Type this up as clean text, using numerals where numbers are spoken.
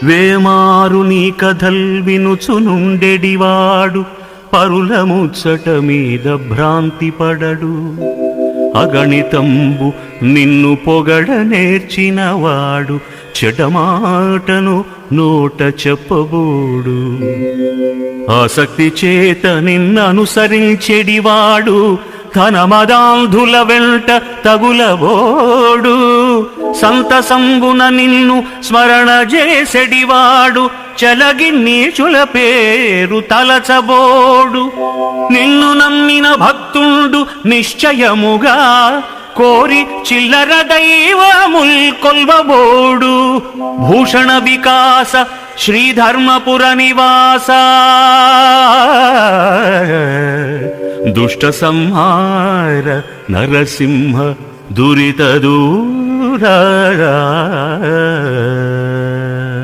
వేమారు నీ కథల్ వినుచునుండెడివాడు పరుల ముచ్చట మీద భ్రాంతి పడడు. అగణితంబు నిన్ను పొగడ నేర్చినవాడు చెడమాటను నోట చెప్పబోడు. ఆసక్తి చేత నిన్ననుసరించెడివాడు తన మదాంధుల వెంట తగులబోడు. సంతసంబున నిన్ను స్మరణ చేసెడివాడు చలగి నీచుల పేరు తలచబోడు. నిన్ను నమ్మిన భక్తుండు నిశ్చయముగా కోరి చిల్లర దైవముల్ కొల్వబోడు. భూషణ వికాస శ్రీధర్మపుర నివాస దుష్ట సంహార నరసింహ దురిత దూర